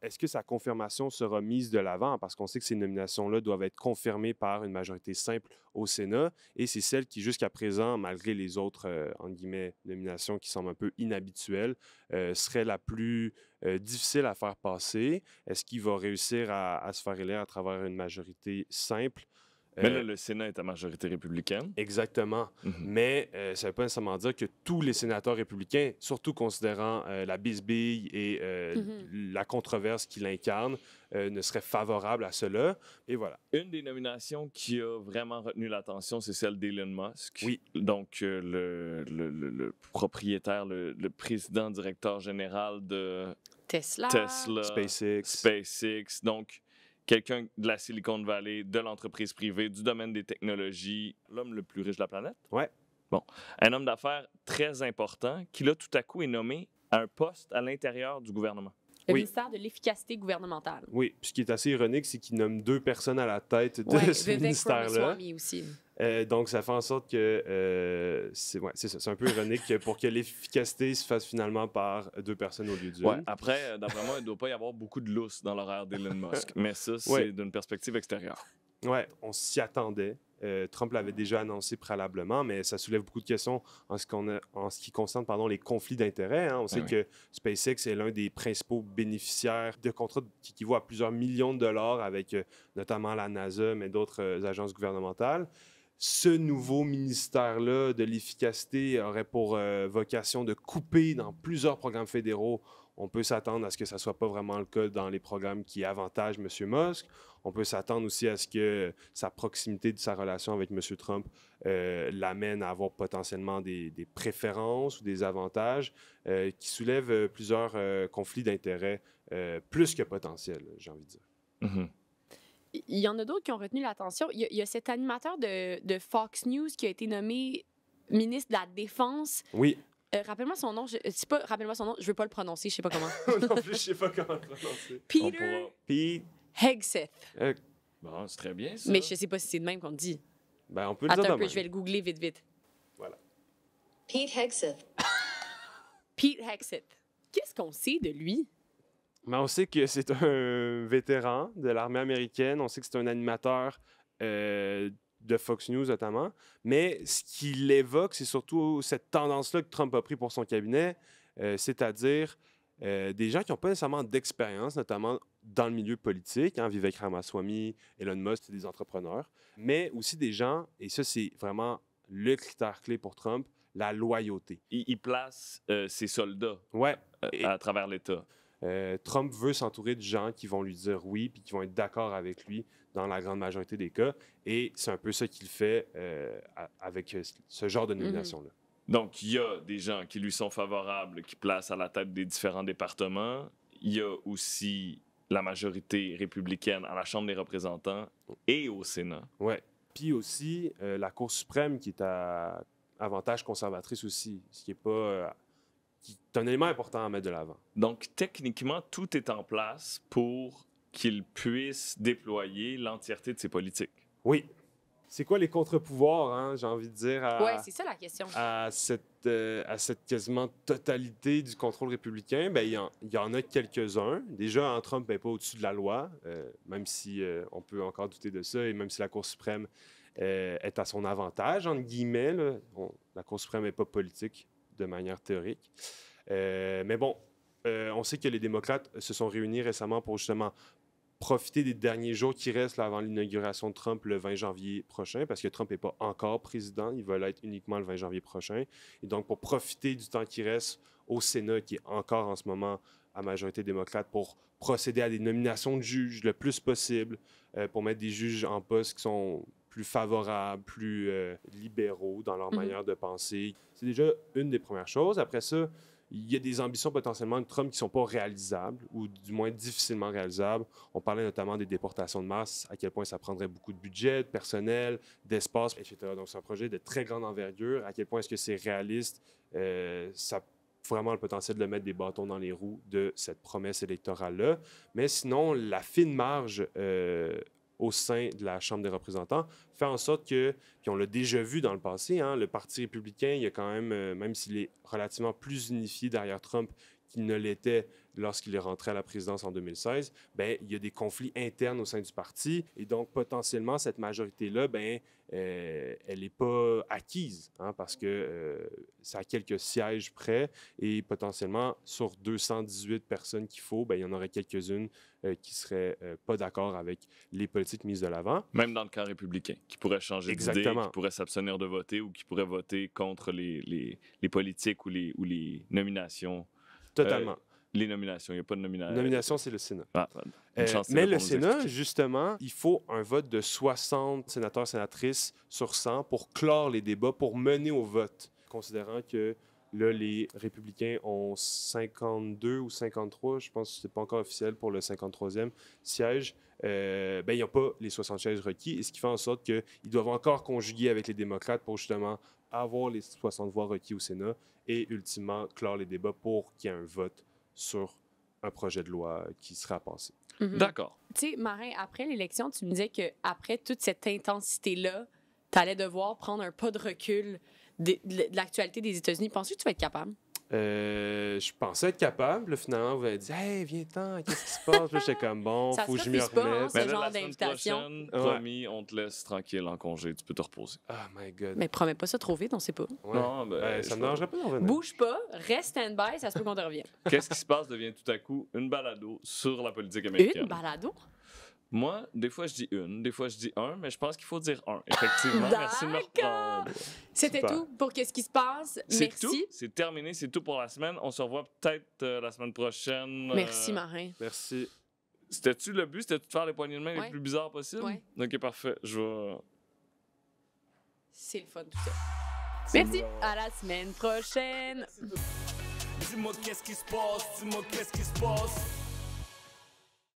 Est-ce que sa confirmation sera mise de l'avant? Parce qu'on sait que ces nominations-là doivent être confirmées par une majorité simple au Sénat. Et c'est celle qui, jusqu'à présent, malgré les autres, entre guillemets, nominations qui semblent un peu inhabituelles, serait la plus difficile à faire passer. Est-ce qu'il va réussir à se faire élire à travers une majorité simple? Mais là, le Sénat est à majorité républicaine. Exactement. Mais ça ne veut pas nécessairement dire que tous les sénateurs républicains, surtout considérant la bisbille et la controverse qu'il incarne, ne seraient favorables à cela. Et voilà. Une des nominations qui a vraiment retenu l'attention, c'est celle d'Elon Musk. Oui. Donc, le propriétaire, le président directeur général de Tesla. SpaceX. Donc, quelqu'un de la Silicon Valley, de l'entreprise privée, du domaine des technologies, l'homme le plus riche de la planète. Ouais. Bon, un homme d'affaires très important qui, là, tout à coup, est nommé à un poste à l'intérieur du gouvernement. Le ministère de l'efficacité gouvernementale. Oui, puis ce qui est assez ironique, c'est qu'il nomme 2 personnes à la tête de ce ministère-là. Aussi. Donc, ça fait en sorte que c'est ça. C'est un peu ironique pour que l'efficacité se fasse finalement par 2 personnes au lieu d'une. Ouais. Après, d'après moi, il ne doit pas y avoir beaucoup de lousse dans l'horaire d'Elon Musk. Mais ça, c'est d'une perspective extérieure. Oui, on s'y attendait. Trump l'avait déjà annoncé préalablement, mais ça soulève beaucoup de questions en ce qui concerne les conflits d'intérêts. On sait que SpaceX est l'un des principaux bénéficiaires de contrats qui équivaut à plusieurs millions de dollars avec notamment la NASA, mais d'autres agences gouvernementales. Ce nouveau ministère-là de l'efficacité aurait pour vocation de couper dans plusieurs programmes fédéraux. On peut s'attendre à ce que ça ne soit pas vraiment le cas dans les programmes qui avantagent M. Musk. On peut s'attendre aussi à ce que sa proximité de sa relation avec M. Trump l'amène à avoir potentiellement des préférences ou des avantages qui soulèvent plusieurs conflits d'intérêts plus que potentiels, j'ai envie de dire. Il y en a d'autres qui ont retenu l'attention. Il y a cet animateur de Fox News qui a été nommé ministre de la Défense. Oui. Rappelle-moi son nom. Rappelle-moi son nom. Je veux pas le prononcer. Je sais pas comment. Non plus, je sais pas comment le prononcer. Pete Hegseth. Bon, c'est très bien, ça. Mais je sais pas si c'est de même qu'on le dit. Ben, on peut le dire de même. Je vais le googler vite. Voilà. Pete Hegseth. Pete Hegseth. Qu'est-ce qu'on sait de lui? Mais on sait que c'est un vétéran de l'armée américaine. On sait que c'est un animateur de Fox News notamment. Mais ce qu'il évoque, c'est surtout cette tendance-là que Trump a pris pour son cabinet, c'est-à-dire des gens qui n'ont pas nécessairement d'expérience, notamment dans le milieu politique. Vivek Ramaswamy, Elon Musk, c'est des entrepreneurs. Mais aussi des gens, et ça, c'est vraiment le critère clé pour Trump, la loyauté. Il place ses soldats à travers l'État. Trump veut s'entourer de gens qui vont lui dire oui puis qui vont être d'accord avec lui dans la grande majorité des cas. Et c'est un peu ça qu'il fait avec ce genre de nomination-là. Donc, il y a des gens qui lui sont favorables, qui placent à la tête des différents départements. Il y a aussi la majorité républicaine à la Chambre des représentants et au Sénat. Oui. Puis aussi, la Cour suprême qui est à avantage conservatrice aussi, ce qui est pas... C'est un élément important à mettre de l'avant. Donc, techniquement, tout est en place pour qu'il puisse déployer l'entièreté de ses politiques. Oui. C'est quoi les contre-pouvoirs, j'ai envie de dire, oui, c'est ça la question. À cette quasiment totalité du contrôle républicain? Bien, il y en a quelques-uns. Déjà, Trump n'est pas au-dessus de la loi, même si on peut encore douter de ça, et même si la Cour suprême est à son avantage, entre guillemets. Là. La Cour suprême n'est pas politique de manière théorique. Mais bon, on sait que les démocrates se sont réunis récemment pour justement profiter des derniers jours qui restent là, avant l'inauguration de Trump le 20 janvier prochain, parce que Trump n'est pas encore président, il va l'être uniquement le 20 janvier prochain. Et donc, pour profiter du temps qui reste au Sénat, qui est encore en ce moment à majorité démocrate, pour procéder à des nominations de juges le plus possible, pour mettre des juges en poste qui sont plus favorables, plus libéraux dans leur manière de penser. C'est déjà une des premières choses. Après ça, il y a des ambitions potentiellement de Trump qui ne sont pas réalisables, ou du moins difficilement réalisables. On parlait notamment des déportations de masse, à quel point ça prendrait beaucoup de budget, de personnel, d'espace, etc. Donc, c'est un projet de très grande envergure. À quel point est-ce que c'est réaliste? Ça a vraiment le potentiel de mettre des bâtons dans les roues de cette promesse électorale-là. Mais sinon, la fine marge au sein de la Chambre des représentants fait en sorte que, puis on l'a déjà vu dans le passé, hein, le Parti républicain, il y a quand même s'il est relativement plus unifié derrière Trump qu'il ne l'était lorsqu'il est rentré à la présidence en 2016, bien, il y a des conflits internes au sein du parti. Et donc, potentiellement, cette majorité-là, bien, elle n'est pas acquise, hein, parce que c'est à quelques sièges près. Et potentiellement, sur 218 personnes qu'il faut, bien, il y en aurait quelques-unes qui ne seraient pas d'accord avec les politiques mises de l'avant. Même dans le camp républicain, qui pourraient changer d'idée, qui pourraient s'abstenir de voter ou qui pourraient voter contre les politiques ou les nominations. Totalement. Les nominations, il n'y a pas de nomination. Nomination, c'est le Sénat. Ah, mais le Sénat, justement, il faut un vote de 60 sénateurs, sénatrices sur 100 pour clore les débats, pour mener au vote. Considérant que là, les républicains ont 52 ou 53, je pense que ce n'est pas encore officiel pour le 53e siège, ben, ils n'ont pas les 60 sièges requis, et ce qui fait en sorte qu'ils doivent encore conjuguer avec les démocrates pour justement avoir les 60 voix requis au Sénat et ultimement clore les débats pour qu'il y ait un vote sur un projet de loi qui sera passé. D'accord. Tu sais, Marin, après l'élection, tu me disais qu'après toute cette intensité-là, tu allais devoir prendre un pas de recul de l'actualité des États-Unis. Penses-tu que tu vas être capable? Je pensais être capable. Là, finalement, vous avez dit « Hey, viens-t'en, qu'est-ce qui se passe? » Là, j'étais comme « Bon, ça faut que je m'y remette. » Pas, Mais ce là, genre la semaine d'invitation. prochaine, promis, on te laisse tranquille en congé. Tu peux te reposer. Oh my God. Mais promets pas ça trop vite, on sait pas. Ouais. Non, ben, ça me dérangerait pas d'en revenir. Bouge pas, reste stand-by, ça se peut qu'on te revienne. Qu'est-ce qui se passe devient tout à coup une balado sur la politique américaine. Une balado? Moi, des fois, je dis une, des fois, je dis un, mais je pense qu'il faut dire un. Effectivement, merci de me reprendre. C'était Super. tout pour qu'est-ce qui se passe. C'est Merci. tout, c'est terminé, c'est tout pour la semaine. On se revoit peut-être la semaine prochaine. Merci, Marin. Merci. C'était-tu le but? C'était de faire les poignées de main Ouais. les plus bizarres possibles? Ouais. OK, parfait. Je vais... C'est le fun, tout ça. Merci. À la semaine prochaine. Dis-moi qu'est-ce qui se passe, dis-moi qu'est-ce qui se passe.